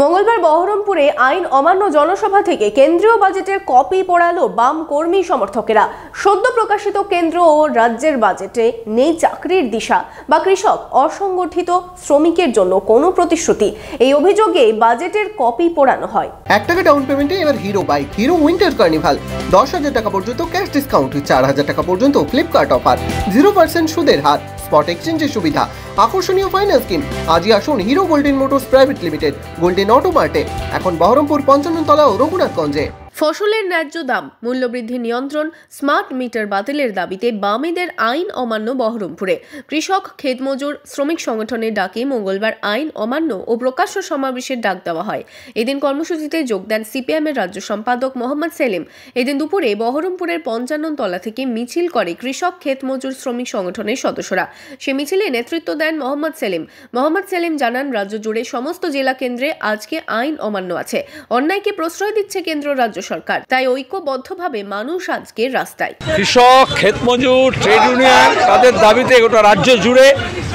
মঙ্গলবার বহরমপুরে আইন অমান্য জনসভা থেকে কেন্দ্রীয় বাজেটের কপি পড়ালো বাম কর্মী সমর্থকেরা। সদ্য প্রকাশিত কেন্দ্র ও রাজ্যের বাজেটে নেই চাকরির দিশা বা কৃষক অসংগঠিত শ্রমিকের জন্য কোনো প্রতিশ্রুতি। এই অভিযোগে বাজেটের কপি পড়ানো হয়। 1 টাকা ডাউন পেমেন্টে এবার hero bike, hero winter carnival, 10,000 টাকা পর্যন্ত ক্যাশ ডিসকাউন্ট, 4,000 টাকা পর্যন্ত ফ্লিপকার্ট অফার, 0% সুদের হার, স্পট এক্সচেঞ্জের সুবিধা, আকর্ষণীয় ফাইন্যান্স স্কিম। আজই আসুন Hero golden motors private limited, golden auto মার্টে, এখন বহরমপুর 55 তলা ও রঘুনাথগঞ্জে। ফসলের ন্যায্য দাম, মূল্যবৃদ্ধি নিয়ন্ত্রণ, স্মার্ট মিটার বাতিলের দাবিতে বামেদের আইন অমান্য বহরমপুরে। কৃষক, ক্ষেতমজুর, শ্রমিক সংগঠনের ডাকে মঙ্গলবার আইন অমান্য ও প্রকাশ্য সমাবেশের ডাক দেওয়া হয়। এদিন কর্মসূচিতে যোগ দেন সিপিএমের রাজ্য সম্পাদক মোহাম্মদ সেলিম। এদিন দুপুরে বহরমপুরের 55 তলা থেকে মিছিল করে কৃষক, ক্ষেতমজুর, শ্রমিক সংগঠনের সদস্যরা। সে মিছিলে নেতৃত্ব দেন মোহাম্মদ সেলিম। মোহাম্মদ সেলিম জানান, রাজ্য জুড়ে সমস্ত জেলা কেন্দ্রে আজকে আইন অমান্য আছে। অন্যায়কে প্রশ্রয় দিচ্ছে কেন্দ্র রাজ্য সরকার, তাই ঐক্যবদ্ধভাবে মানুষ আজকে রাস্তায়। কৃষক, ক্ষেতমজুর, ট্রেড ইউনিয়ন তাদের দাবিতে গোটা রাজ্য জুড়ে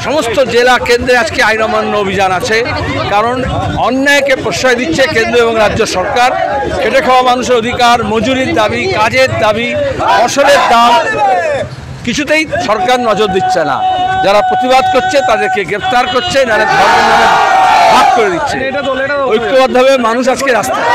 সমস্ত জেলা কেন্দ্রে আজকে আইন অমান্য অভিযান আছে। কারণ অন্যায়কে প্রশ্রয় দিচ্ছে কেন্দ্র এবং রাজ্য সরকার। খেটে খাওয়া মানুষের অধিকার, মজুরির দাবি, কাজের দাবি, ফসলের দাম কিছুতেই সরকার নজর দিচ্ছে না। যারা প্রতিবাদ করছে তাদেরকে গ্রেফতার করছে, নাহলে ধর্মের নামে ভাগ করে দিচ্ছে। ঐক্যবদ্ধভাবে মানুষ আজকে রাস্তায়।